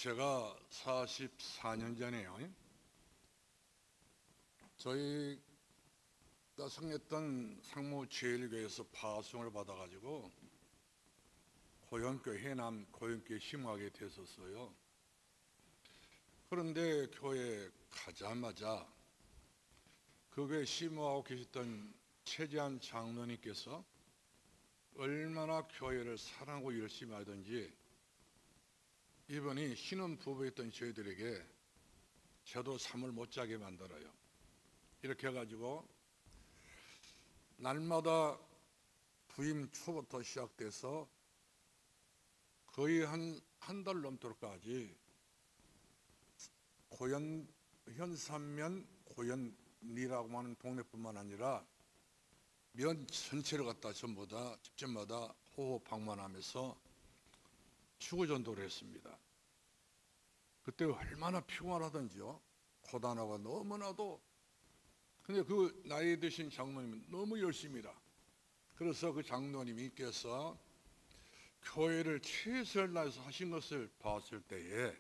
제가 44년 전에요. 저희가 성했던 상무제일교회에서 파송을 받아가지고 고영교회, 해남 고영교회 심하게 됐었어요. 그런데 교회에 가자마자 그 교회 심호하고 계셨던 최재한 장로님께서 얼마나 교회를 사랑하고 열심히 하든지 이분이 신혼부부였던 저희들에게 저도 잠을 못 자게 만들어요. 이렇게 해가지고 날마다 부임 초부터 시작돼서 거의 한 달 넘도록까지 현산면 고현리라고 하는 동네뿐만 아니라 면 전체를 갖다 전부 다 집집마다 호호 방문하면서 추구전도를 했습니다. 그때 얼마나 피곤하던지요. 고단하고 너무나도. 근데 그 나이 드신 장로님은 너무 열심히라. 그래서 그 장로님께서 교회를 최선을 다해서 하신 것을 봤을 때에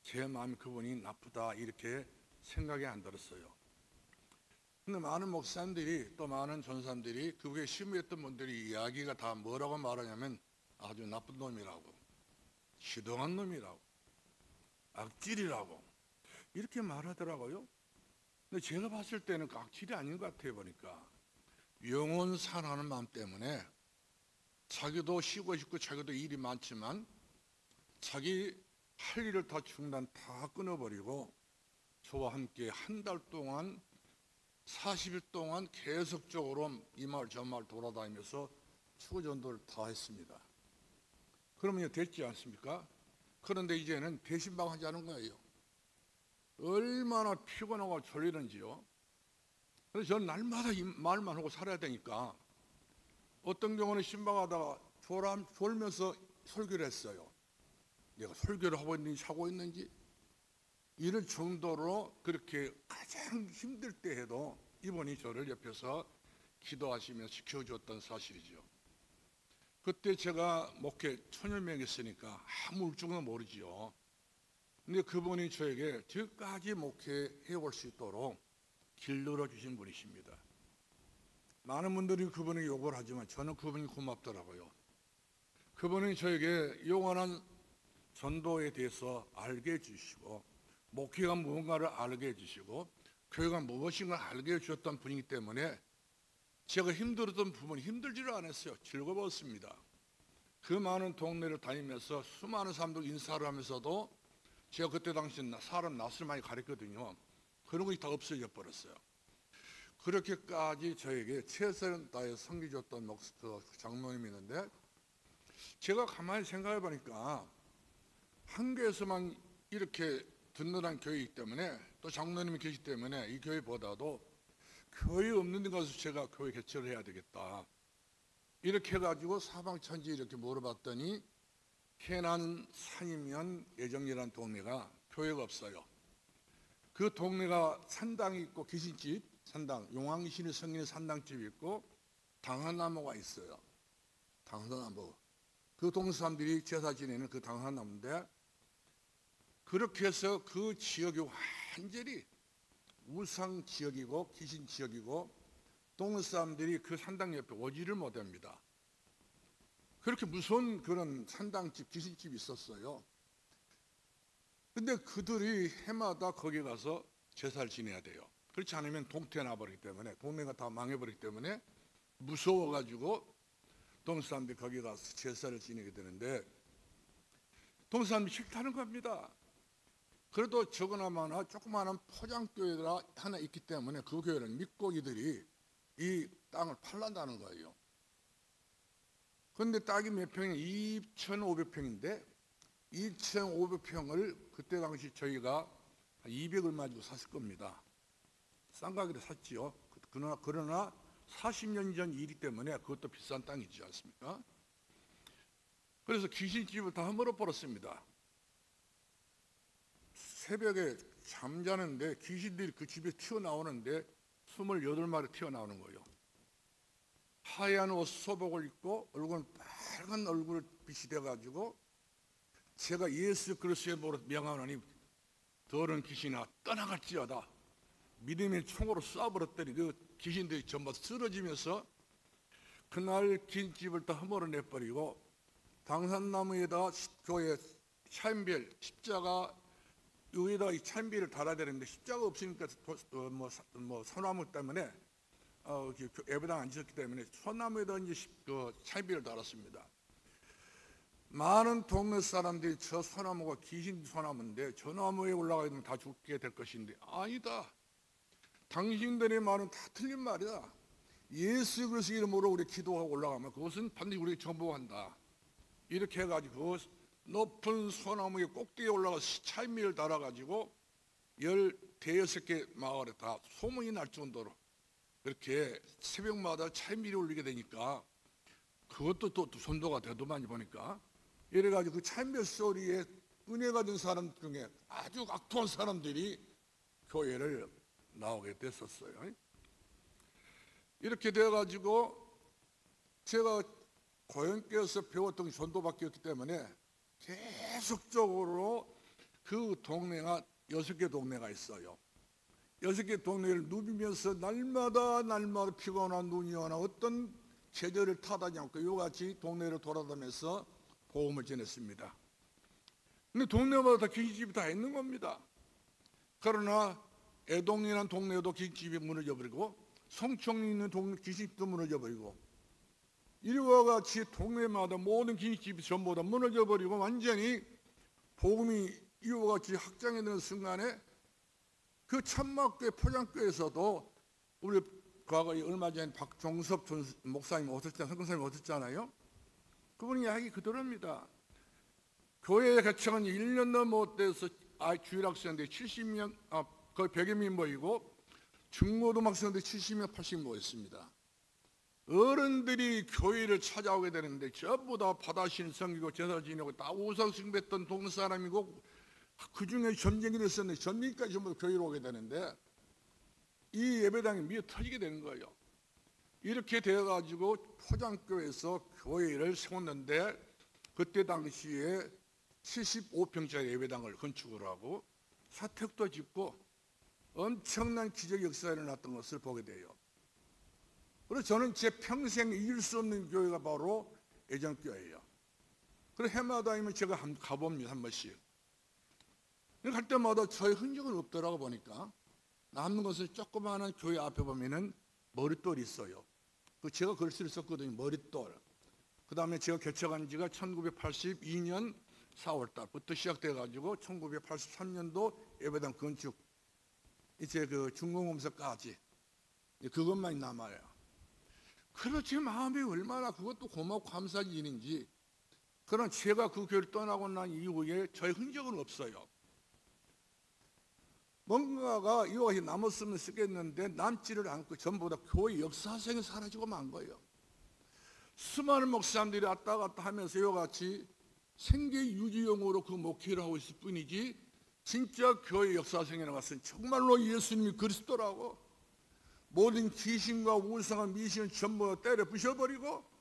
제 마음이 그분이 나쁘다 이렇게 생각이 안 들었어요. 근데 많은 목사님들이 또 많은 전사님들이 그게 심의했던 분들이 이야기가 다 뭐라고 말하냐면 아주 나쁜 놈이라고, 시동한 놈이라고, 악질이라고 이렇게 말하더라고요. 근데 제가 봤을 때는 그 악질이 아닌 것 같아요. 보니까 영혼 사랑하는 마음 때문에 자기도 쉬고 싶고 자기도 일이 많지만 자기 할 일을 다 중단 다 끊어버리고 저와 함께 한 달 동안 40일 동안 계속적으로 이 마을 저 마을 돌아다니면서 추구전도를 다 했습니다. 그러면 됐지 않습니까? 그런데 이제는 배신방 하자는 거예요. 얼마나 피곤하고 졸리는지요. 그래서 저는 날마다 이 말만 하고 살아야 되니까 어떤 경우는 신방하다가 졸면서 설교를 했어요. 내가 설교를 하고 있는지 자고 있는지 이럴 정도로 그렇게 가장 힘들 때 해도 이분이 저를 옆에서 기도하시면서 지켜주었던 사실이죠. 그때 제가 목회 천일명했으니까 아무 울증도 모르지요. 근데 그분이 저에게 저까지 목회해 올 수 있도록 길들여 주신 분이십니다. 많은 분들이 그분에게 욕을 하지만 저는 그분이 고맙더라고요. 그분이 저에게 영원한 전도에 대해서 알게 해주시고 목회가 무언가를 알게 해주시고 교회가 무엇인가 알게 해주셨던 분이기 때문에 제가 힘들었던 부분이 힘들지를 않았어요. 즐거웠습니다. 그 많은 동네를 다니면서 수많은 사람들 인사를 하면서도 제가 그때 당시 사람 낯을 많이 가렸거든요. 그런 것이 다 없어져 버렸어요. 그렇게까지 저에게 최선을 다해 섬기셨던 장로님이 있는데 제가 가만히 생각해 보니까 한 교회에서만 이렇게 든든한 교회이기 때문에 또 장로님이 계시기 때문에 이 교회보다도 교회 없는 데 가서 제가 교회 개척을 해야 되겠다. 이렇게 해가지고 사방천지 이렇게 물어봤더니 해남 산이면 예정리라는 동네가 교회가 없어요. 그 동네가 산당이 있고 귀신집, 산당, 용왕신의 성인의 산당집이 있고 당한나무가 있어요. 당한나무. 그 동네 사람들이 제사 지내는 그 당한나무인데 그렇게 해서 그 지역이 완전히 우상 지역이고 귀신 지역이고 동네 사람들이 그 산당 옆에 오지를 못합니다. 그렇게 무서운 그런 산당집, 귀신집이 있었어요. 근데 그들이 해마다 거기 가서 제사를 지내야 돼요. 그렇지 않으면 동태 나버리기 때문에 동네가 다 망해버리기 때문에 무서워가지고 동네 사람들이 거기 가서 제사를 지내게 되는데 동네 사람들이 싫다는 겁니다. 그래도 적어나마나 조그마한 포장교회가 하나 있기 때문에 그 교회를 믿고 이들이 이 땅을 팔란다는 거예요. 그런데 땅이 몇 평이 2,500평인데 2,500평을 그때 당시 저희가 200얼마 주고 샀을 겁니다. 싼 가격에 샀지요. 그러나 40년 전 일이기 때문에 그것도 비싼 땅이지 않습니까? 그래서 귀신집을 다 허물어 버렸습니다. 새벽에 잠자는데 귀신들이 그 집에 튀어나오는데 28마리 튀어나오는 거예요. 하얀 옷 소복을 입고 얼굴은 빨간 얼굴 빛이 돼가지고 제가 예수 그리스도의 이름으로 명하노니 더러운 귀신아 떠나갈지어다. 믿음의 총으로 쏴버렸더니 그 귀신들이 전부 쓰러지면서 그날 긴 집을 다 허물어내버리고 당산나무에다 교회 차인별 십자가 위에다 이 차인별을 달아야 되는데 십자가 없으니까 소나무 때문에 예배당 안 지었기 때문에 소나무에다 이제 차인별을 달았습니다. 많은 동네 사람들이 저 소나무가 귀신 소나무인데 저 나무에 올라가게 되면 다 죽게 될 것인데 아니다. 당신들의 말은 다 틀린 말이다. 예수 그리스도 이름으로 우리 기도하고 올라가면 그것은 반드시 우리에게 정복한다. 이렇게 해가지고 높은 소나무의 꼭대기에 올라가서 차인별을 달아가지고 16개 마을에 다 소문이 날 정도로 그렇게 새벽마다 차인별이 울리게 되니까 그것도 또 선도가 되더만이 보니까 이래가지고 그 차인별 소리에 은혜가 된 사람 중에 아주 악독한 사람들이 교회를 나오게 됐었어요. 이렇게 돼가지고 제가 고향교회에서 배웠던 전도밖에 없기 때문에 계속적으로 그 동네가 6개 동네가 있어요. 6개 동네를 누비면서 날마다 피곤한 눈이 오나 어떤 계절을 타다지 않고 이같이 동네를 돌아다니면서 복음을 전했습니다. 근데 동네마다 다 귀신집이 다 있는 겁니다. 그러나 애동이라는 동네에도 귀신집이 무너져버리고 성청리 있는 동네 귀신집도 무너져버리고 이와 같이 동네마다 모든 귀신집이 전부 다 무너져버리고 완전히 복음이 이와 같이 확장이 되는 순간에 그 천막교회 포장교회에서도 우리 과거에 얼마 전에 박종섭 목사님 오셨잖아요. 선교사님 오셨잖아요. 그분이 이야기 그대로입니다. 교회에 개척한 지 1년 넘어 돼서 주일학생들이 70명, 거의 100여 명 모이고 중고등학생들이 70명, 80명 모였습니다. 어른들이 교회를 찾아오게 되는데 전부 다 바다신 섬기고 제사 지내고 다 우상 숭배했던 동네 사람이고 그 중에 전쟁이 됐었는데 전쟁까지 전부 교회로 오게 되는데 이 예배당이 미어 터지게 되는 거예요. 이렇게 되어가지고 포장교회에서 교회를 세웠는데 그때 당시에 75평짜리 예배당을 건축을 하고 사택도 짓고 엄청난 기적 역사가 일어났던 것을 보게 돼요. 그래서 저는 제 평생 잊을 수 없는 교회가 바로 애정교회예요. 그래서 해마다이면 제가 가봅니다. 한 번씩. 갈 때마다 저의 흔적은 없더라고 보니까 남는 것은 조그마한 교회 앞에 보면은 머릿돌이 있어요. 제가 글씨를 썼거든요. 머릿돌. 그 다음에 제가 개척한 지가 1982년 4월 달부터 시작돼가지고 1983년도 예배당 건축 이제 그 중공검사까지 그것만 남아요. 그래서 제 마음이 얼마나 그것도 고맙고 감사한 일인지. 그러나 제가 그 교회를 떠나고 난 이후에 저의 흔적은 없어요. 뭔가가 이와 같이 남았으면 쓰겠는데 남지를 않고 전부 다 교회 역사성이 사라지고 만 거예요. 수많은 목사님들이 왔다 갔다 하면서 이와 같이 생계 유지용으로 그 목회를 하고 있을 뿐이지 진짜 교회 역사성에 나갔으니 정말로 예수님이 그리스도라고 모든 귀신과 우상과 미신을 전부 때려 부셔버리고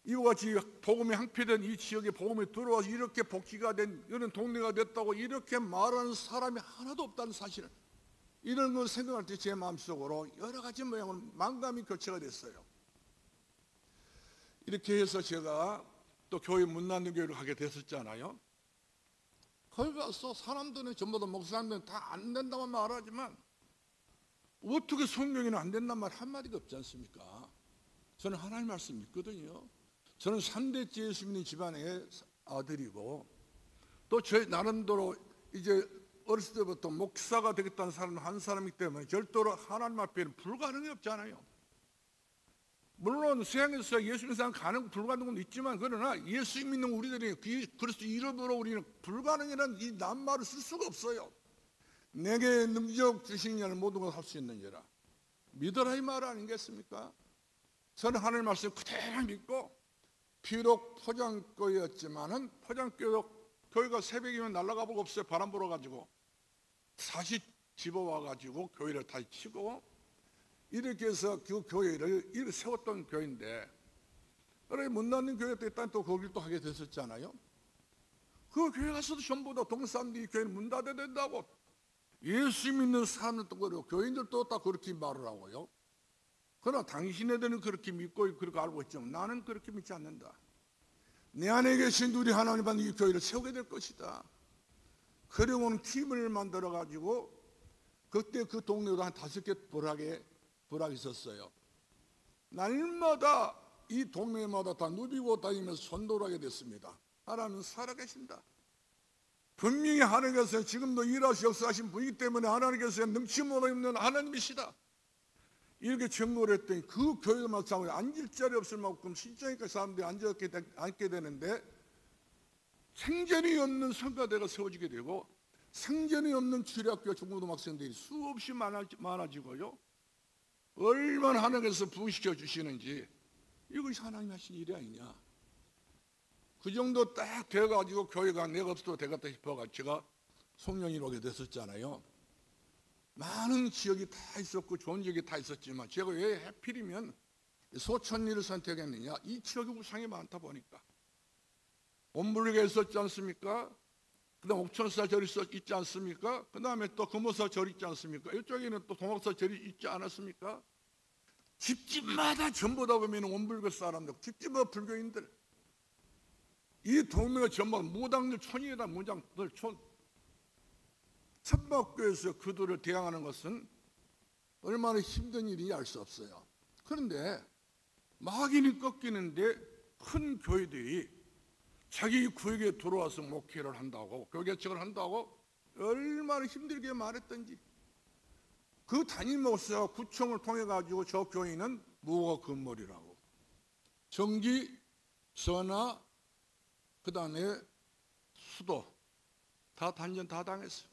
이와 같이 복음이 항폐된 이 지역에 복음이 들어와서 이렇게 복지가 된 이런 동네가 됐다고 이렇게 말하는 사람이 하나도 없다는 사실을 이런 걸 생각할 때 제 마음속으로 여러 가지 모양으로 만감이 교체가 됐어요. 이렇게 해서 제가 또 교회 문난동 교회를 가게 됐었잖아요. 거기 가서 사람들은 전부 다 목사님들은 다 안 된다고 말하지만 어떻게 성경에는 안 된단 말 한마디가 없지 않습니까? 저는 하나님 말씀 믿거든요. 저는 3대째 예수 믿는 집안의 아들이고 또 제 나름대로 이제 어렸을 때부터 목사가 되겠다는 사람 한 사람이기 때문에 절대로 하나님 앞에는 불가능이 없잖아요. 물론 세상에서 예수 믿는 사람 가능 불가능한 건 있지만 그러나 예수 믿는 우리들이 그리스도 이름으로 우리는 불가능이라는 이 낱말을 쓸 수가 없어요. 내게 능력 주신 자는 모든 걸 할 수 있느니라. 믿으라 이 말 아니겠습니까? 저는 하나님 말씀 그대로 믿고 비록 포장교회였지만은 포장교회가 새벽이면 날아가 보고 없어요. 바람 불어가지고 다시 집어와가지고 교회를 다시 치고 이렇게 해서 그 교회를 이렇게 세웠던 교회인데 그래 문난동 교회 때 일단 또 거기를 또 하게 됐었잖아요. 그 교회 가서도 전부 다 동네 사람들이 교회는 문 닫아야 된다고, 예수 믿는 사람들도 그러고 교인들도 다 그렇게 말을 하고요. 그러나 당신네들은 그렇게 믿고 그렇게 알고 있지만 나는 그렇게 믿지 않는다. 내 안에 계신 우리 하나님은 이 교회를 세우게 될 것이다. 그리고는 팀을 만들어 가지고 그때 그 동네도 한 5개 부락이 있었어요. 날마다 이 동네마다 다 누비고 다니면서 전도를 하게 됐습니다. 하나님은 살아계신다. 분명히 하나님께서 지금도 일하시 역사하신 분이기 때문에 하나님께서 능치못 없는 하나님이시다. 이렇게 증거를 했더니 그 교회도 마찬가지로 앉을 자리 없을 만큼 신장니까 사람들이 앉게 되는데 생전이 없는 성가대가 세워지게 되고 생전이 없는 주일학교 중고등학생들이 수없이 많아지고요. 얼마나 하나님께서 부흥시켜 주시는지 이것이 하나님이 하신 일이 아니냐. 그 정도 딱 돼가지고 교회가 내가 없어도 되겠다 싶어가지고 제가 송년회로 오게 됐었잖아요. 많은 지역이 다 있었고 좋은 지역이 다 있었지만 제가 왜 하필이면 소천리를 선택했느냐. 이 지역에 우상이 많다 보니까. 온불교가 있었지 않습니까? 그 다음 옥천사 절이 있지 않습니까? 그 다음에 또 금오사 절이 있지 않습니까? 이쪽에는 또 동학사 절이 있지 않았습니까? 집집마다 전부 다 보면 온불교 사람들, 집집마다 불교인들. 이 동네가 전부 무당들 촌이다. 무당들 촌. 천막교에서 그들을 대항하는 것은 얼마나 힘든 일인지 알 수 없어요. 그런데 막인이 꺾이는데 큰 교회들이 자기 구역에 들어와서 목회를 한다고, 교개척을 한다고 얼마나 힘들게 말했던지. 그 담임 목사가 구청을 통해 가지고 저 교회는 무허가 건물이라고 전기, 전화, 그 다음에 수도 다 단전 다 당했어요.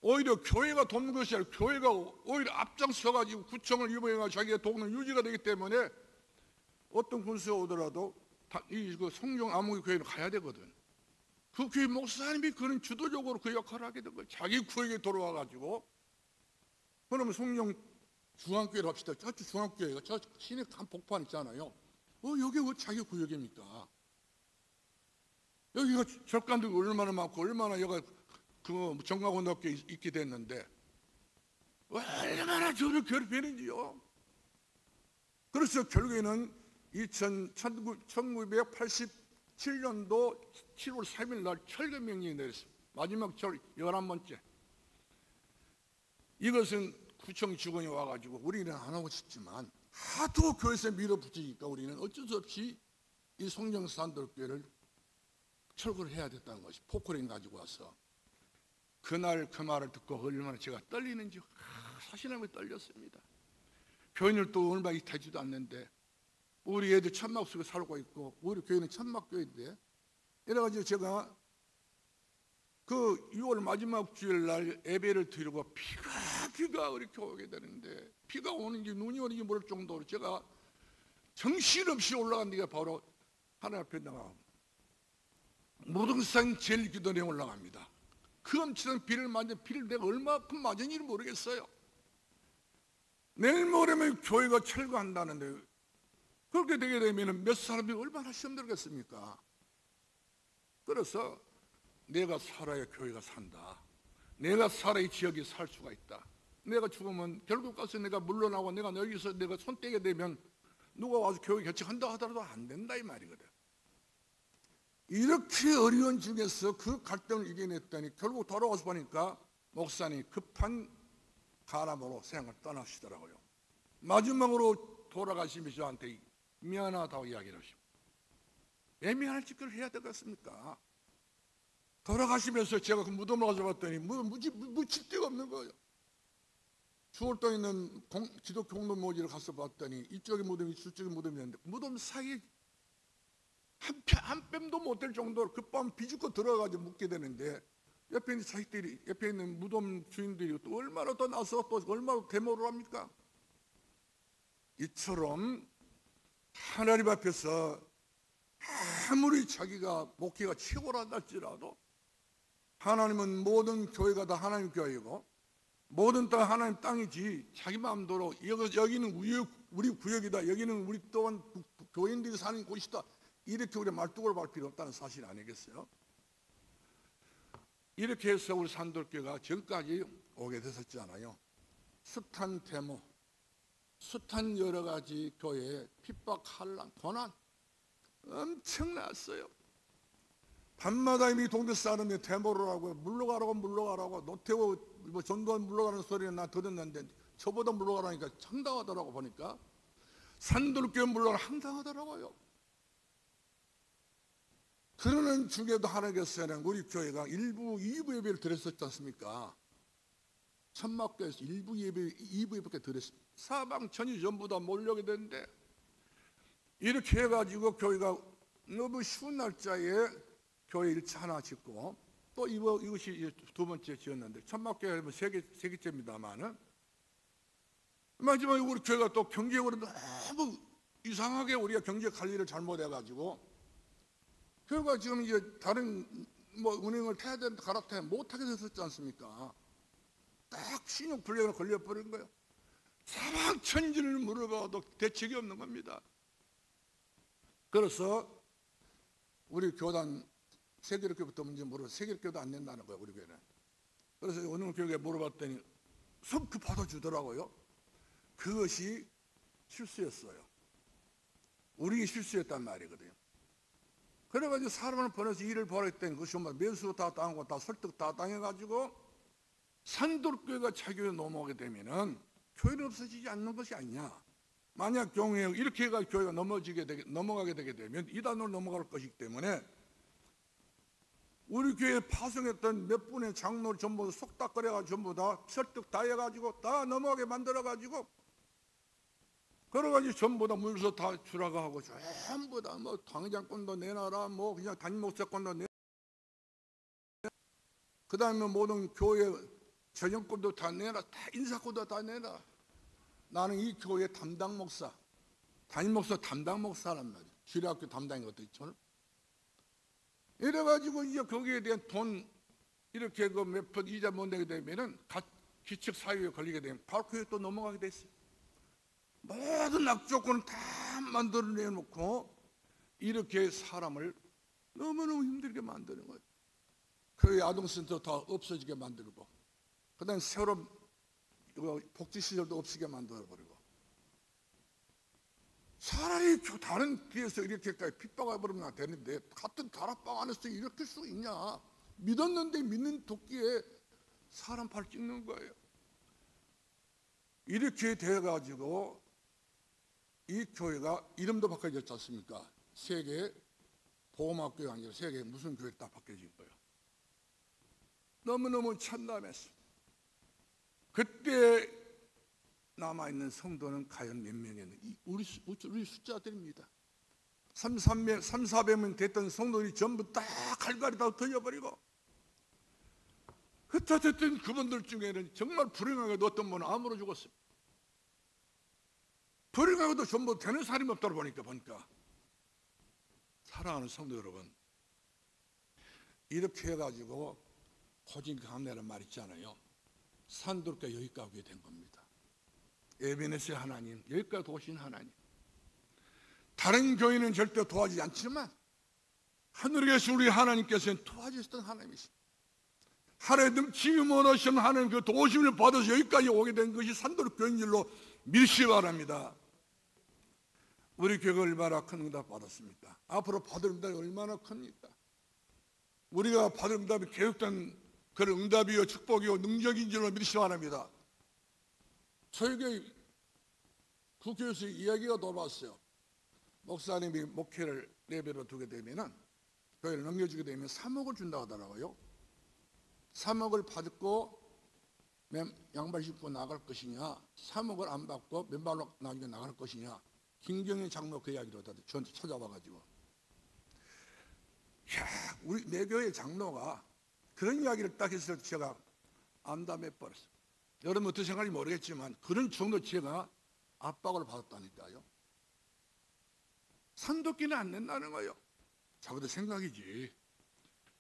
오히려 교회가 돕는 것이 아니라 교회가 오히려 앞장서 가지고 구청을 이용해서 자기의 동네 유지가 되기 때문에 어떤 군수가 오더라도 그 성령 암흑의 교회를 가야 되거든. 그 교회 목사님이 그런 주도적으로 그 역할을 하게 된 거예요. 자기 구역에 돌아와 가지고. 그러면 성령 중앙교회를 합시다. 저쪽 중앙교회가 저 시내 한복판 있잖아요. 여기 왜 자기 구역입니까? 여기가 절간들이 얼마나 많고 얼마나 여기가 그 정각원학교에 있게 됐는데 얼마나 저를 괴롭히는지요. 그래서 결국에는 1987년도 7월 3일 날 철거명령이 내렸습니다. 마지막 철 11번째. 이것은 구청 직원이 와가지고 우리는 안 하고 싶지만 하도 교회에서 밀어붙이니까 우리는 어쩔 수 없이 이 송정산돌교회를 철거를 해야 됐다는 것이 포크레인 가지고 와서 그날 그 말을 듣고 얼마나 제가 떨리는지 사실은 떨렸습니다. 교인들도 얼마 이타지도 않는데 우리 애들 천막 속에 살고 있고 우리 교회는 천막교회인데 이래가지고 제가 그 6월 마지막 주일 날 예배를 드리고 비가 이렇게 오게 되는데 비가 오는지 눈이 오는지 모를 정도로 제가 정신없이 올라간 데가 바로 하나님 앞에 나가 무등산 제일 기도에 올라갑니다. 그 엄청난 비를 맞은 비를 내가 얼마큼 맞은지를 모르겠어요. 내일 모레면 교회가 철거한다는데 그렇게 되게 되면 몇 사람이 얼마나 힘들겠습니까? 그래서 내가 살아야 교회가 산다. 내가 살아야 지역이 살 수가 있다. 내가 죽으면 결국 가서 내가 물러나고 내가 여기서 내가 손 떼게 되면 누가 와서 교회 개척한다 하더라도 안 된다 이 말이거든. 이렇게 어려운 중에서 그 갈등을 이겨냈더니 결국 돌아와서 보니까 목사님이 급한 가람으로 세상을 떠나시더라고요. 마지막으로 돌아가시면서 저한테 미안하다고 이야기를 하시고 왜 미안할 짓을 해야 되겠습니까? 돌아가시면서 제가 그 무덤을 가져봤더니 묻힐 데가 없는 거예요. 수월동에 있는 기독교 공동 모지를 가서 봤더니 이쪽에 무덤이 저쪽에 무덤이 있는데 무덤 사이에 한 뼘도 못 될 정도로 그 밤 비집고 들어가가지고 묻게 되는데 옆에 있는 자식들이 옆에 있는 무덤 주인들이 또 얼마나 더 나서 또 얼마나 데모를 합니까? 이처럼 하나님 앞에서 아무리 자기가 목회가 최고라다 할지라도 하나님은 모든 교회가 다 하나님 교회이고 모든 땅 하나님 땅이지 자기 마음대로 여기는 우리 구역이다 여기는 우리 또한 교인들이 사는 곳이다 이렇게 우리 말뚝을 발 필요 없다는 사실 아니겠어요? 이렇게 해서 우리 산돌교회가 지금까지 오게 됐었잖아요. 숱한 데모, 숱한 여러 가지 교회의 핍박, 한란, 고난 엄청났어요. 밤마다 이 동네 사람이 데모를 하고 물러가라고 노태우 전두환 물러가는 소리는 나 들었는데 저보다 물러가라니까 황당하더라고. 보니까 산돌교회 물러가라 황당하더라고요. 그러는 중에도 하나님께서는 우리 교회가 일부 2부 예배를 드렸었지 않습니까? 천막교회에서 1부 예배, 2부 예배밖에 드렸습니다. 사방 천이 전부 다 몰려오게 되는데 이렇게 해가지고 교회가 너무 쉬운 날짜에 교회 1차 하나 짓고 또 이것이 두 번째 지었는데 천막교회는 세 개째입니다만은 마지막에 우리 교회가 또 경제적으로 너무 이상하게 우리가 경제 관리를 잘못해가지고 교회가 지금 이제 다른 은행을 타야 되는데 갈아타야 못하게 됐었지 않습니까? 딱 신용 불량에 걸려버린 거예요. 사방천지를 물어봐도 대책이 없는 겁니다. 그래서 우리 교단 세계교회부터 문제 물어 세계교회도 안 낸다는 거예요. 우리 교회는. 그래서 어느 교회에 물어봤더니 성급 받아주더라고요. 그것이 실수였어요. 우리 실수였단 말이거든요. 그래가지고 사람을 보내서 일을 벌였더니 그것이 매수 다 당하고 다 설득 다 당해가지고 산돌교회가 자기에 넘어오게 되면은 교회는 없어지지 않는 것이 아니냐. 만약 경우에 이렇게 해가 교회가 넘어가게 되게 되면 이단으로 넘어갈 것이기 때문에 우리 교회에 파송했던 몇 분의 장로를 전부 속닥거려가지고 전부 다 설득 다 해가지고 다 넘어가게 만들어가지고 그래가지고 전부 다 문서 다 주라고 하고 전부 다 당장권도 내놔라 그냥 담임목사권도 내놔라 그 다음에 모든 교회 전용권도 다 내놔라 다 인사권도 다 내놔라. 나는 이 교회 담당 목사 담임목사 담당 목사란 말이야. 주일학교 담당이거든. 저는 이래가지고 이제 거기에 대한 돈 이렇게 그 몇 번 이자 못 내게 되면은 기책 사유에 걸리게 되면 바로 교회 또 넘어가게 됐어요. 모든 악조건을 다 만들어내놓고 이렇게 사람을 너무너무 힘들게 만드는 거예요. 교회 아동센터 다 없어지게 만들고 그 다음에 새로운 복지시설도 없게 만들어버리고 차라리 다른 교회에서 이렇게까지 핍박해버리면 되는데 같은 다락방 안에서 이렇게 수 있냐. 믿었는데 믿는 도끼에 사람 팔 찍는 거예요. 이렇게 돼가지고 이 교회가 이름도 바뀌어졌지 않습니까? 세계 보험학교가 아니라 세계 무슨 교회 딱 바뀌어진 거예요. 너무너무 참담했어. 그때 남아있는 성도는 과연 몇 명이었는지 우리 숫자들입니다. 300~400명 됐던 성도들이 전부 다 갈갈이 다 던져버리고 흩어졌던 그분들 중에는 정말 불행하게도 어떤 분은 암으로 죽었어요. 불행하게도 전부 되는 사람이 없다고 보니까 사랑하는 성도 여러분, 이렇게 해가지고 고진감래라는 말 있잖아요. 산돌교회 여기까지 오게 된 겁니다. 에베네스의 하나님, 여기까지 오신 하나님. 다른 교회는 절대 도와주지 않지만 하늘에 계신 우리 하나님께서는 도와주셨던 하나님이십니다. 하나님 넘치기 원하시는 하나님 그 도우심을 받아서 여기까지 오게 된 것이 산돌교회인 줄로 믿으시기 바랍니다. 우리 교회가 얼마나 큰 응답 받았습니까? 앞으로 받을 응답이 얼마나 큽니까? 우리가 받을 응답이 계속된 그런 응답이요 축복이요 능력인 줄로 믿으시기 바랍니다. 저에게 국교에서 이야기가 돌아왔어요. 목사님이 목회를 레벨로 두게 되면은 교회를 넘겨주게 되면 3억을 준다고 하더라고요. 3억을 받고 양발 신고 나갈 것이냐, 3억을 안 받고 맨발로 나갈 것이냐. 김경희 장로 그 이야기로 저한테 찾아와가지고, 야, 우리 내 교회 장로가 그런 이야기를 딱 했을 때 제가 암담해버렸어요. 여러분 어떻게 생각할지 모르겠지만 그런 정도 제가 압박을 받았다니까요. 산도끼는 안 낸다는 거예요. 자기도 생각이지.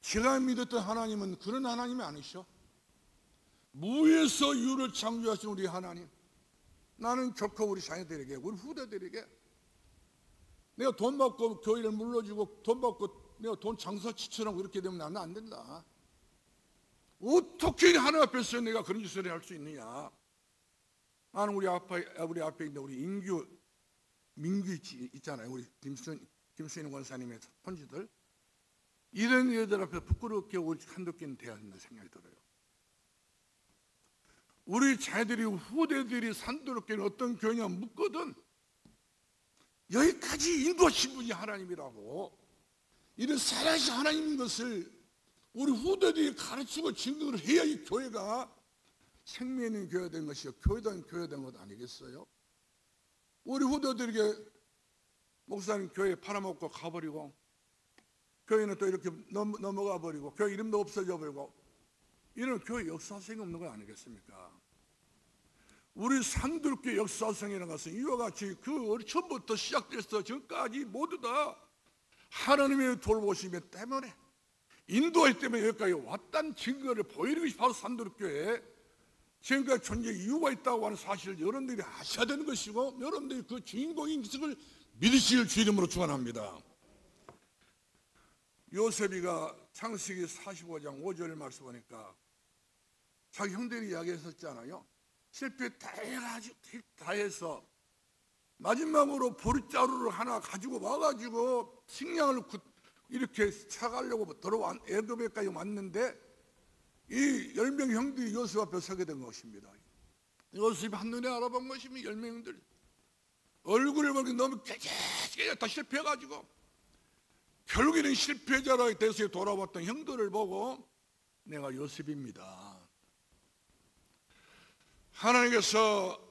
제가 믿었던 하나님은 그런 하나님이 아니셔. 무에서 유를 창조하신 우리 하나님. 나는 결코 우리 자녀들에게, 우리 후대들에게 내가 돈 받고 교회를 물러주고 돈 받고 내가 돈 장사치처럼 그렇게 되면 나는 안 된다. 어떻게 하나님 앞에서 내가 그런 짓을 할 수 있느냐? 나는 우리 앞에 있는 우리 민규 있잖아요. 우리 김수인 권사님의 손주들. 이런 여들 앞에 부끄럽게 우리 한독기는 돼야 된다는 생각이 들어요. 우리 자녀들이 후대들이 산도롭게 어떤 교회냐 묻거든 여기까지 인도하신 분이 하나님이라고 이런 살아계신 하나님인 것을 우리 후대들이 가르치고 증거를 해야 이 교회가 생명 있는 교회가 된 것이요 교회다운 교회가 된 것 아니겠어요? 우리 후대들에게 목사님 교회 팔아먹고 가버리고 교회는 또 이렇게 넘어가 버리고 교회 이름도 없어져 버리고 이런 교회 역사성이 없는 거 아니겠습니까? 우리 산들교회 역사성이라는 것은 이와 같이 그 처음부터 시작돼서 지금까지 모두 다 하나님의 돌보심에 때문에 인도하기 때문에 여기까지 왔다는 증거를 보이는 것이 바로 산들교회 지금까지 존재 이유가 있다고 하는 사실을 여러분들이 아셔야 되는 것이고 여러분들이 그 주인공인 것을 믿으실 주 이름으로 축원합니다. 요셉이가 창세기 45장 5절 말씀 보니까 자기 형들이 이야기했었잖아요. 실패 다 해서 마지막으로 보릿자루를 하나 가지고 와가지고 식량을 이렇게 사가려고 애굽에까지 왔는데 이 10명 형들이 요셉 앞에 서게 된 것입니다. 요셉이 한눈에 알아본 것이면 10명 형들 얼굴을 보니 너무 깨끗하게 다 실패해가지고 결국에는 실패자라 돼서 돌아왔던 형들을 보고 내가 요셉입니다. 하나님께서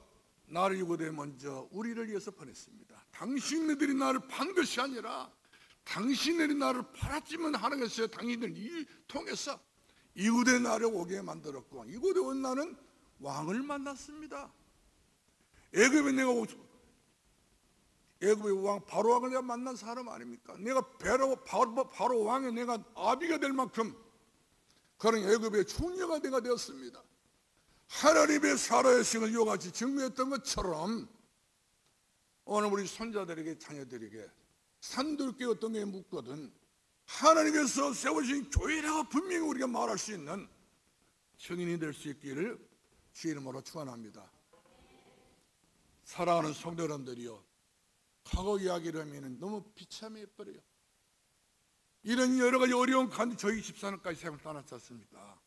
나를 이곳에 먼저 우리를 위해서 보냈습니다. 당신네들이 나를 판 것이 아니라 당신들이 나를 팔았지만 하나님께서 당신들을 통해서 이곳에 나를 오게 만들었고 이곳에 온 나는 왕을 만났습니다. 애굽의 왕 바로 왕을 내가 만난 사람 아닙니까? 내가 바로 왕의 내가 아비가 될 만큼 그런 애굽의 총리가 내가 되었습니다. 하나님의 살아의 생을 이와 같이 증거했던 것처럼 오늘 우리 손자들에게 자녀들에게 산들교회 어떤 게 묻거든 하나님께서 세우신 교회라고 분명히 우리가 말할 수 있는 증인이 될 수 있기를 주의 이름으로 축원합니다. 사랑하는 성도 여러분들이요, 과거 이야기를 하면 너무 비참해 버려요. 이런 여러 가지 어려운 가운데 저희 집사람까지 세상을 떠났지 않습니까?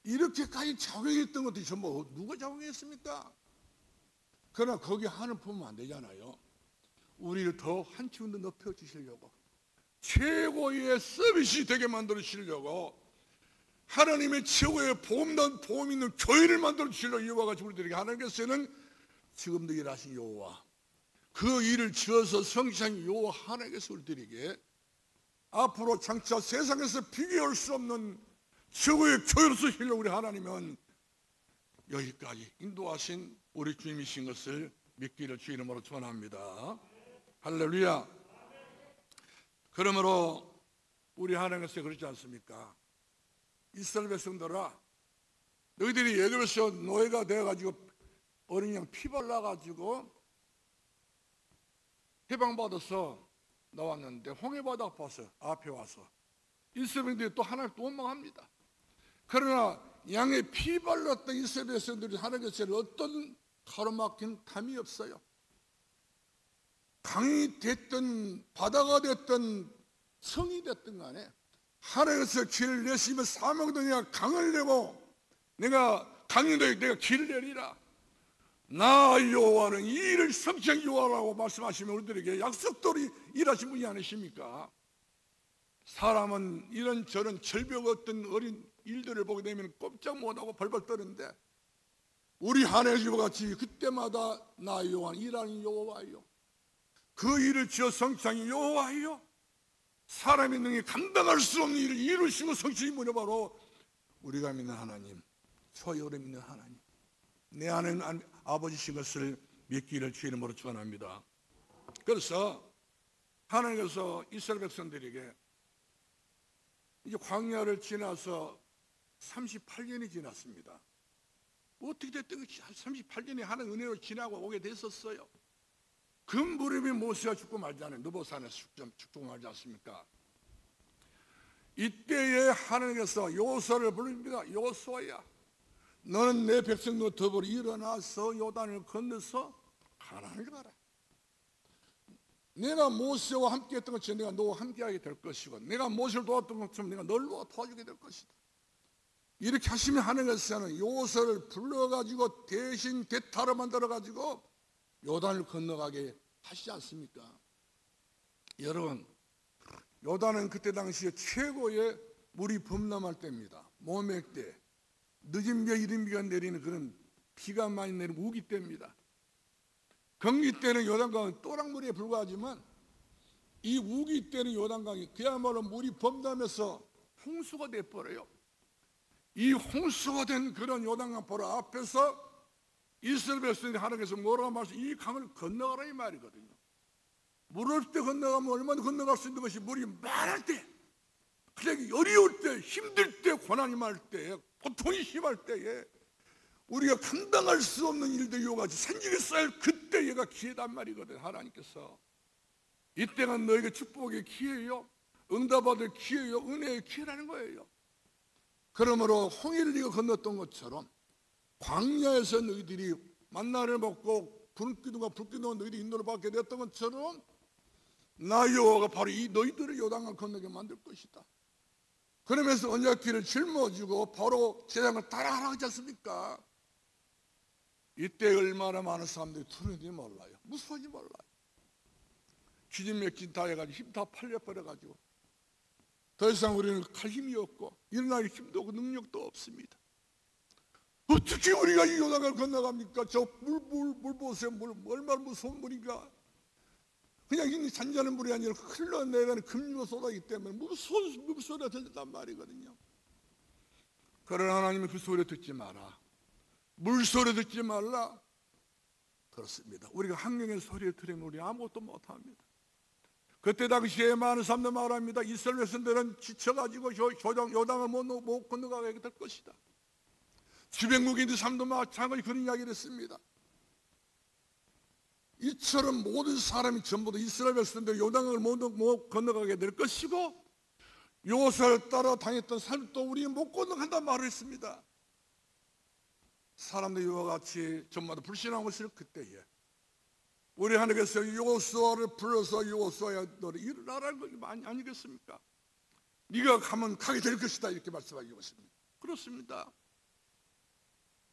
이렇게까지 적용했던 것들이 전부 누가 적용했습니까? 그러나 거기 하늘 보면 안 되잖아요. 우리를 더 한층 더 높여주시려고 최고의 서비스 되게 만들어주시려고 하나님의 최고의 보험 있는 교회를 만들어주시려고 이와 같이 우리들에게 하나님께서는 지금도 일하신 여호와 그 일을 지어서 성취한 여호와 하나님께서 우리들에게 앞으로 장차 세상에서 비교할 수 없는 최고의 교회로서 실려 우리 하나님은 여기까지 인도하신 우리 주님이신 것을 믿기를 주 이름으로 축원합니다. 할렐루야. 그러므로 우리 하나님께서 그렇지 않습니까? 이스라엘 백성들아 너희들이 애굽에서 노예가 되어가지고 어린 양 피 발라가지고 해방받아서 나왔는데 홍해바다 앞에 와서 이스라엘 백성들이 또 하나님을 또 원망합니다. 그러나 양의 피 발랐던 이스라엘 백성들이 하나님께서 어떤 가로막힌 담이 없어요. 강이 됐든 바다가 됐든 성이 됐든 간에 하나님께서 길을 내시면 사막도 내가 강을 내고 내가 강인도에 내가 길을 내리라. 나 여호와는 이 일을 성취한 여호와라고 말씀하시면 우리들에게 약속대로 일하신 분이 아니십니까? 사람은 이런저런 절벽 어떤 어린 일들을 보게 되면 꼼짝 못하고 벌벌 떠는데 우리 하나님과 같이 그때마다 나 여호와는 일하는 여호와요 그 일을 지어 성취한 여호와요 사람의 능히 감당할 수 없는 일을 이루시고 성취인 분이 바로 우리가 믿는 하나님 초여를 믿는 하나님 내 안에 아버지신 것을 믿기를 주 이름으로 축원합니다. 그래서 하나님께서 이스라엘 백성들에게 이제 광야를 지나서 38년이 지났습니다. 어떻게 됐든 38년이 하나님 은혜로 지나고 오게 됐었어요. 그 무렵에 모세가 죽고 말지 않아요. 느보산에서 죽고 말지 않습니까? 이때에 하나님께서 여호수아를 부릅니다. 여호수아야, 너는 내 백성과 더불어 일어나서 요단을 건너서 가나안을 가라. 내가 모세와 함께 했던 것처럼 내가 너와 함께하게 될 것이고, 내가 모세를 도왔던 것처럼 내가 널 도와주게 될 것이다. 이렇게 하시면 하나님께서는 여호수아를 불러가지고 대신 대타로 만들어가지고 요단을 건너가게 하시지 않습니까? 여러분, 요단은 그때 당시에 최고의 물이 범람할 때입니다. 모맥 때, 늦은 비 이른 비가 내리는 그런 비가 많이 내리는 우기 때입니다. 건기 때는 요단강은 또랑물에 불과하지만 이 우기 때는 요단강이 그야말로 물이 범람해서 홍수가 돼버려요. 이 홍수가 된 그런 요단강 바로 앞에서 이스라엘 백성들이 하나님께서 뭐라고 말씀, 이 강을 건너가라 이 말이거든요. 물 없을 때 건너가면 얼마나 건너갈 수 있는 것이, 물이 많을 때, 그러니까 어려울 때, 힘들 때, 고난이 많을 때, 고통이 심할 때에 우리가 감당할 수 없는 일들이 요같이 생기게 쌓일 그때 얘가 기회단 말이거든. 하나님께서 이때가 너에게 축복의 기회요, 응답받을 기회요, 은혜의 기회라는 거예요. 그러므로 홍해를 네가 건넜던 것처럼 광야에서 너희들이 만나를 먹고 불기둥과 불기둥과 너희들이 인도를 받게 됐던 것처럼 나 여호와가 바로 이 너희들을 요단강을 건너게 만들 것이다. 그러면서 언약궤를 짊어지고 바로 제장을 따라가라 하지 않습니까? 이때 얼마나 많은 사람들이 두려운지 몰라요. 무서운지 몰라요. 기진 맥진 다 해가지고 힘 다 팔려버려가지고 더 이상 우리는 갈 힘이 없고 일어날 힘도 없고 능력도 없습니다. 어떻게 우리가 이 요단강을 건너갑니까? 저 물 보세요. 물 얼마나 무서운 물인가. 그냥 이 잔잔한 물이 아니라 흘러내려가는 급류가 쏟아지기 때문에 무서운 소리가 들린단 말이거든요. 그러나 하나님은 그 소리 듣지 마라. 물소리 듣지 말라. 그렇습니다. 우리가 환경의 소리를 들으면 우리 아무것도 못합니다. 그때 당시에 많은 사람들 말합니다. 이스라엘 백성들은 지쳐가지고 요단을 못 건너가게 될 것이다. 주변국인들 사람도 마찬가지 그런 이야기를 했습니다. 이처럼 모든 사람이 전부 다 이스라엘 백성들 요단강을 못 건너가게 될 것이고, 여호수아를 따라 다녔던 사람도 우리는 못 건너간다는 말을 했습니다. 사람들이 이와 같이 전부 다 불신하고 있을 그때에 우리 하나님께서 여호수아를 불러서 여호수아야 너를 일어나라는 거 아니겠습니까? 네가 가면 가게 될 것이다 이렇게 말씀하시고 있습니다. 그렇습니다.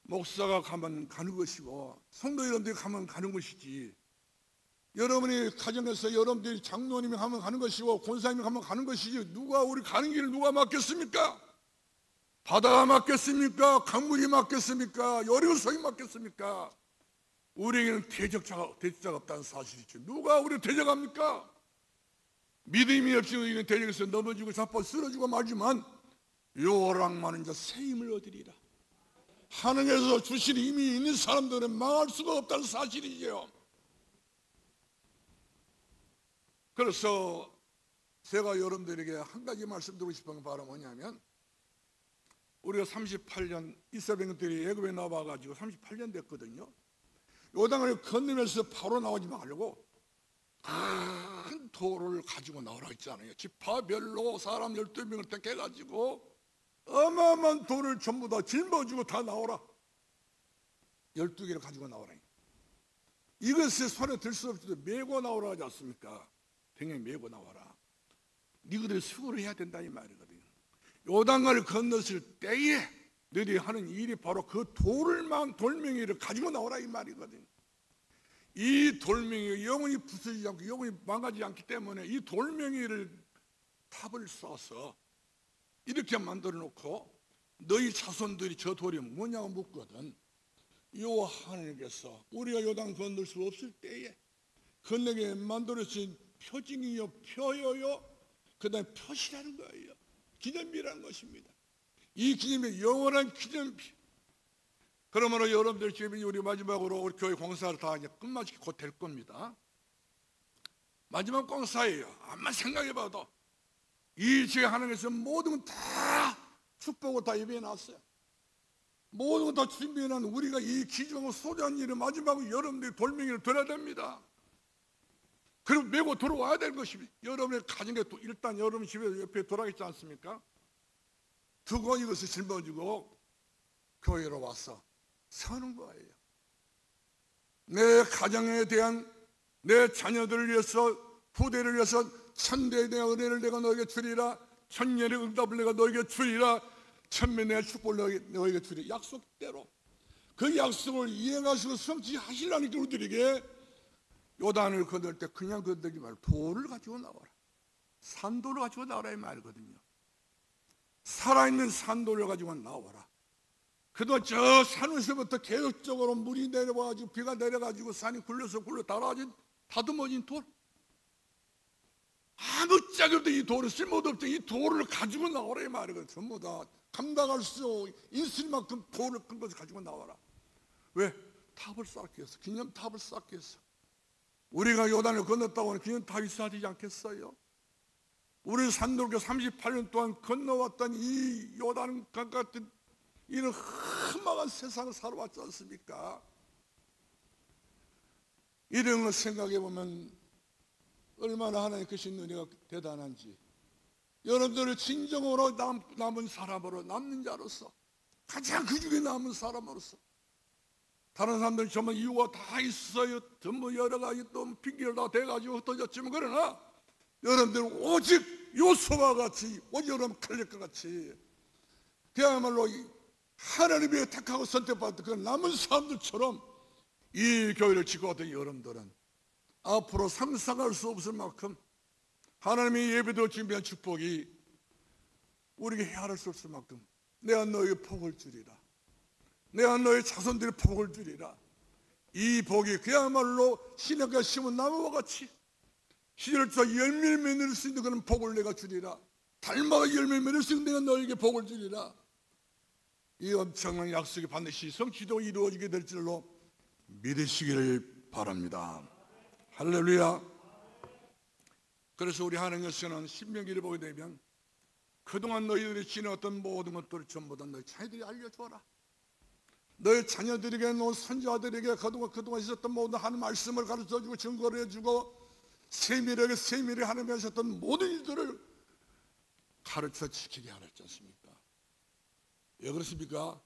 목사가 가면 가는 것이고 성도 여러분들이 가면 가는 것이지, 여러분이 가정에서 여러분들이 장로님이 가면 가는 것이고 권사님이 가면 가는 것이지, 누가 우리 가는 길을 누가 막겠습니까? 바다가 막겠습니까? 강물이 막겠습니까? 여리고성이 막겠습니까? 우리에게는 대적자가 없다는 사실이죠. 누가 우리를 대적합니까? 믿음이 없이 우리는 대적에서 넘어지고 자빠 쓰러지고 말지만 요랑만은 자 새 힘을 얻으리라. 하늘에서 주신 힘이 있는 사람들은 망할 수가 없다는 사실이죠. 그래서 제가 여러분들에게 한 가지 말씀드리고 싶은 건 바로 뭐냐면, 우리가 38년 이스라엘 백성들이 애굽에 나와가지고 38년 됐거든요. 요단을 건너면서 바로 나오지 말고 큰 돌을 가지고 나오라 했잖아요. 지파별로 사람 12명을 택해가지고 어마어마한 돌을 전부 다 짊어지고 다 나오라. 12개를 가지고 나오라. 이것을 손에 들 수 없이 메고 나오라 하지 않습니까? 등에 메고 나와라. 너희들이 수고를 해야 된다 이 말이거든요. 요단강을 건넜을 때에 너희들이 하는 일이 바로 그 돌멩이를 가지고 나오라 이 말이거든요. 이 돌멩이가 영원히 부서지지 않고 영원히 망가지지 않기 때문에 이 돌멩이를 탑을 쏴서 이렇게 만들어 놓고 너희 자손들이 저 돌이 뭐냐고 묻거든. 요 하나님께서 우리가 요단 건널 수 없을 때에 건너게 만들어진 표징이요 표여요 그 다음에 표시라는 거예요. 기념비라는 것입니다. 이 기념비 영원한 기념비. 그러므로 여러분들 지금 우리 마지막으로 우리 교회 공사를 다 이제 끝마치기 곧 될 겁니다. 마지막 공사예요. 아마 생각해봐도 이 지금 하나님께서 모든 건 다 축복을 다 예비해 놨어요. 모든 건 다 준비해 놨는 우리가 이 기중하고 소중한 일을 마지막으로 여러분들이 돌멩이를 들어야 됩니다. 그럼 메고 들어와야 되는 것입니다. 여러분의 가정에 일단 여러분 집에 옆에 돌아있지 않습니까? 두고 이것을 짊어지고 교회로 와서 서는 거예요. 내 가정에 대한, 내 자녀들을 위해서, 후대를 위해서 천대의 내 은혜를 내가 너에게 주리라, 천년의 응답을 내가 너에게 주리라, 천년의 축복을 너에게 주리라. 약속대로 그 약속을 이행하시고 성취하시려니까 우리들에게 요단을 건널 때 그냥 건너지 말고 돌을 가지고 나와라. 산돌을 가지고 나와라 이 말이거든요. 살아있는 산돌을 가지고 나와라. 그동안 저 산에서부터 계속적으로 물이 내려와가지고 비가 내려가지고 산이 굴러서 다듬어진 돌, 아무 짝이 없던 이 돌을, 쓸모도 없던 이 돌을 가지고 나와라 이 말이거든요. 전부 다 감당할 수 있을 만큼 돌을 큰 것을 가지고 나와라. 왜? 탑을 쌓기 위해서, 기념탑을 쌓기 위해서. 우리가 요단을 건넜다고 하면 기념탑이 있어야 되지 않겠어요? 우리 산돌교 38년 동안 건너왔던 이 요단강 같은 이런 험악한 세상을 살아왔지 않습니까? 이런 걸 생각해 보면 얼마나 하나님 크신 은혜가 대단한지, 여러분들을 진정으로 남은 사람으로, 남는 자로서, 가장 그 중에 남은 사람으로서, 다른 사람들은 정말 이유가 다 있어요. 전부 여러 가지 또 핑계를 다 대가지고 흩어졌지만, 그러나 여러분들은 오직 요소와 같이, 오직 여러분 칼렙과 같이 그야말로 하나님의 택하고 선택받은 그 남은 사람들처럼 이 교회를 지켜왔던 여러분들은 앞으로 상상할 수 없을 만큼 하나님의 예배도 준비한 축복이 우리에게 헤아릴 수 없을 만큼 내가 너에게 복을 주리라, 내가 너의 자손들의 복을 주리라. 이 복이 그야말로 시냇가 심은 나무와 같이 시절을 쳐 열매를 맺을 수 있는 그런 복을 내가 주리라. 달마다 열매를 맺을 수 있는 내가 너에게 복을 주리라. 이 엄청난 약속이 반드시 성취도 이루어지게 될 줄로 믿으시기를 바랍니다. 할렐루야. 그래서 우리 하나님께서는 신명기를 보게 되면 그동안 너희들이 지내왔던 모든 것들을 전부 다 너희 자녀들이 알려주어라. 너희 자녀들에게, 너 선자들에게 그동안 있었던 모든 하나님 말씀을 가르쳐주고 증거를 해주고 세밀하게 하나님이 하셨던 모든 일들을 가르쳐 지키게 하랬지 않습니까? 왜 그렇습니까?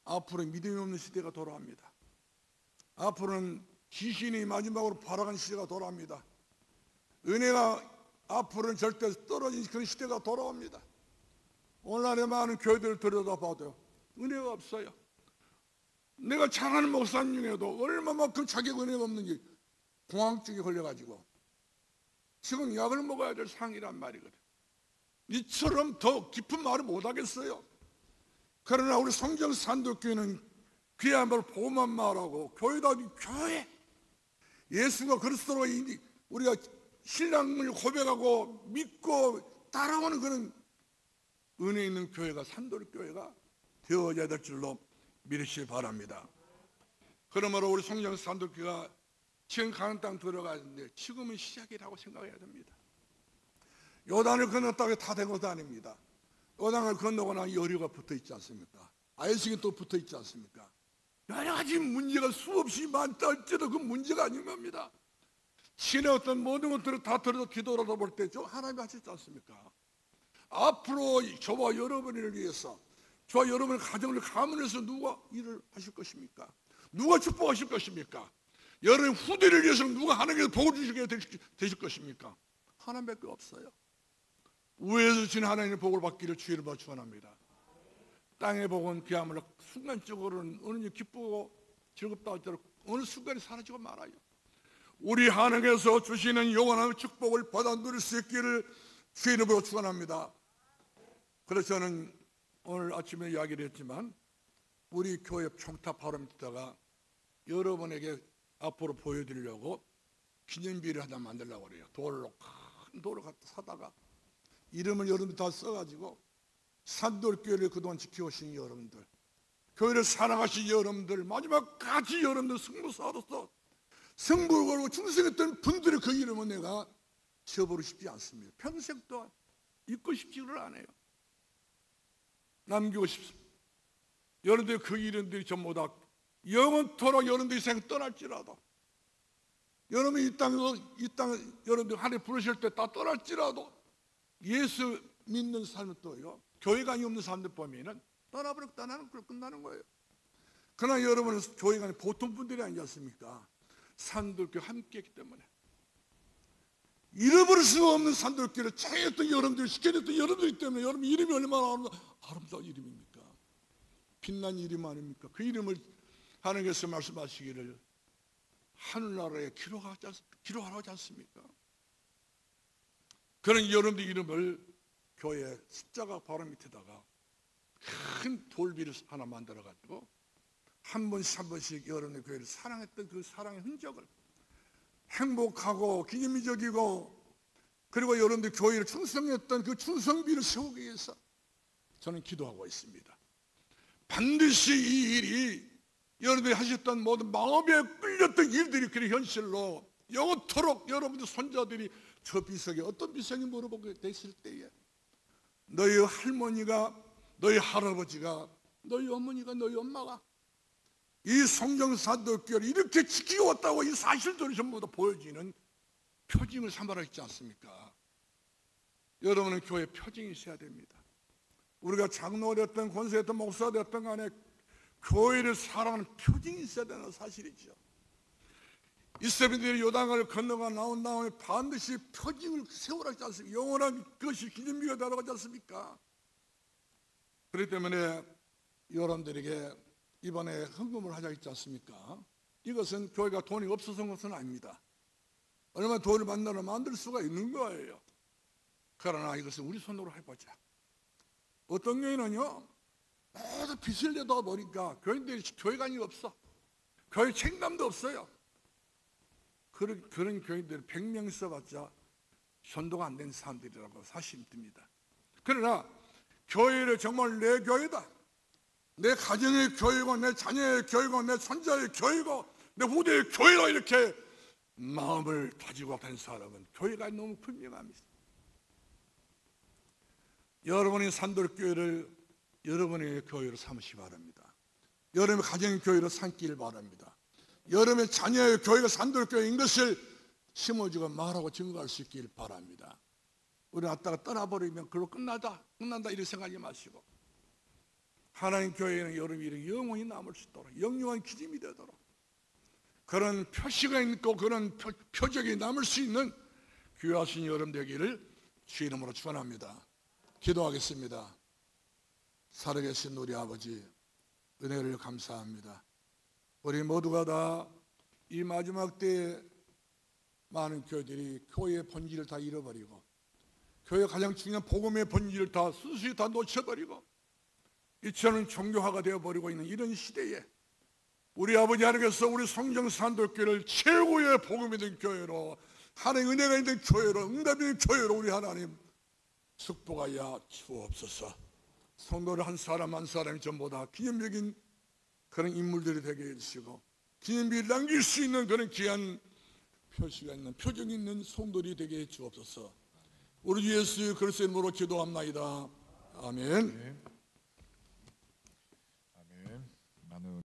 앞으로 믿음이 없는 시대가 돌아옵니다. 앞으로는 귀신이 마지막으로 발악한 시대가 돌아옵니다. 은혜가 앞으로는 절대 떨어진 그런 시대가 돌아옵니다. 오늘날의 많은 교회들을 들여다봐도 은혜가 없어요. 내가 잘하는 목사님 중에도 얼마만큼 자기가 은혜가 없는지 공황증에 걸려가지고 지금 약을 먹어야 될 상이란 말이거든. 이처럼 더 깊은 말을 못하겠어요. 그러나 우리 성경 산도교회는 그야말로 복음만 말하고 교회다 교회, 예수가 그리스도로 우리가 신앙을 고백하고 믿고 따라오는 그런 은혜 있는 교회가, 산돌교회가 되어야 될 줄로 믿으시기 바랍니다. 그러므로 우리 성경 산돌교회가 지금 가는 땅 들어가는데 지금은 시작이라고 생각해야 됩니다. 요단을 건넜다고 다 된 것도 아닙니다. 요단을 건너고 나면 여리고가 붙어 있지 않습니까? 아이성이 또 붙어 있지 않습니까? 여러 가지 문제가 수없이 많다 할지라도 그 문제가 아닌 겁니다. 신의 어떤 모든 것들을 다 들어서 뒤돌아서 볼 때 저 하나님이 하셨지 않습니까? 앞으로 저와 여러분을 위해서, 저와 여러분의 가정을 가문해서 누가 일을 하실 것입니까? 누가 축복하실 것입니까? 여러분 후대를 위해서 누가 하나님께서 복을 주시게 되실 것입니까? 하나님밖에 없어요. 우에서 주신 하나님의 복을 받기를 주의를 받아 축원합니다. 땅의 복은 그야말로 순간적으로는 어느 기쁘고 즐겁다 할지라도 어느 순간에 사라지고 말아요. 우리 하나님께서 주시는 영원한 축복을 받아 누릴 수 있기를 주의를 받아 축원합니다. 그래서 저는 오늘 아침에 이야기를 했지만 우리 교회 총탑 바로 밑에다가 여러분에게 앞으로 보여드리려고 기념비를 하나 만들려고 그래요. 큰 돌을 갖다 사다가 이름을 여러분들 다 써가지고 산돌교회를 그동안 지켜오신 여러분들, 교회를 사랑하신 여러분들, 마지막까지 여러분들 승부사로서 승부를 걸고 충성했던 분들의 그 이름은 내가 지워버리고 싶지 않습니다. 평생 동안 잊고 싶지를 않아요. 남기고 싶습니다. 여러분들 그 이름들이 전부 다 영원토록 여러분들이 생 떠날지라도 여러분이 이 땅 여러분들 하나님 부르실 때 다 떠날지라도 예수 믿는 삶은 또요, 교회관이 없는 사람들 보면은 떠나버리고 떠나는 걸 끝나는 거예요. 그러나 여러분은 교회관이 보통 분들이 아니지 않습니까? 산들교 함께했기 때문에 잃어버릴 수가 없는 산들교를 차였던 여러분들, 시켜냈던 여러분들이기 때문에 여러분 이름이 얼마나 아름다운 이름입니까? 빛난 이름 아닙니까? 그 이름을 하나님께서 말씀하시기를 하늘나라에 기록하라고 하지 않습니까? 그런 여러분들 이름을 교회 십자가 바로 밑에다가 큰 돌비를 하나 만들어가지고 한 번씩 여러분의 교회를 사랑했던 그 사랑의 흔적을 행복하고 기념비적이고, 그리고 여러분들 교회를 충성했던 그 충성비를 세우기 위해서 저는 기도하고 있습니다. 반드시 이 일이 여러분들이 하셨던 모든 마음에 끌렸던 일들이 그리 현실로 영원토록 여러분들 손자들이 저 비석이 어떤 비석이 물어보게 됐을 때에 너희 할머니가, 너희 할아버지가, 너희 어머니가, 너희 엄마가 이 성경사도교를 이렇게 지키고왔다고 이 사실들이 전부 다 보여지는 표징을 삼아라 했지 않습니까? 여러분은 교회 표징이 있어야 됩니다. 우리가 장로가 됐든 권사가 됐든 목사가 됐든 간에 교회를 사랑하는 표징이 있어야 되는 사실이죠. 이스라엘들이 요단강을 건너가 나온 다음에 반드시 표징을 세우라 했지 않습니까? 영원한 그것이 기념비가 되라고 하지 않습니까? 그렇기 때문에 여러분들에게 이번에 헌금을 하자 했지 않습니까? 이것은 교회가 돈이 없어서 한 것은 아닙니다. 얼마나 돈을 만들 수가 있는 거예요. 그러나 이것은 우리 손으로 해보자. 어떤 교회는요, 모두 빚을 내다 보니까 교인들이 교회관이 없어. 교회 책임감도 없어요. 그런 교인들이 100명 써봤자 전도가 안 된 사람들이라고 사실이 듭니다. 그러나 교회를 정말 내 교회다, 내 가정의 교회고, 내 자녀의 교회고, 내 손자의 교회고, 내 후대의 교회로 이렇게 마음을 가지고 간 사람은 교회가 너무 분명합니다. 여러분이 산돌교회를 여러분의 교회로 삼으시기 바랍니다. 여러분의 가정의 교회로 삼기를 바랍니다. 여러분의 자녀의 교회가 산돌교회인 것을 심어주고 말하고 증거할 수 있길 바랍니다. 우리 왔다가 떠나버리면 그걸로 끝난다 이렇게 생각하지 마시고, 하나님 교회에는 여러분이 영원히 남을 수 있도록, 영영한 기짐이 되도록 그런 표시가 있고 그런 표적이 남을 수 있는 귀하신 여러분 되기를 주의 이름으로 축원합니다. 기도하겠습니다. 살아계신 우리 아버지, 은혜를 감사합니다. 우리 모두가 다 이 마지막 때에 많은 교회들이 교회의 본질을 다 잃어버리고, 교회의 가장 중요한 복음의 본질을 다 순수히 다 놓쳐버리고 이처럼 종교화가 되어버리고 있는 이런 시대에 우리 아버지 하나님께서 우리 성경산돌교회를 최고의 복음이 된 교회로, 하나님의 은혜가 있는 교회로, 응답이 있는 교회로 우리 하나님 축복하여 주옵소서. 성도를 한 사람 한 사람이 전부 다 기념적인 그런 인물들이 되게 해주시고, 기념비를 남길 수 있는 그런 귀한 표시가 있는, 표정이 있는 성도들이 되게 해 주옵소서. 우리 주 예수 그리스도의 이름으로 기도합나이다. 아멘. 아멘. 많은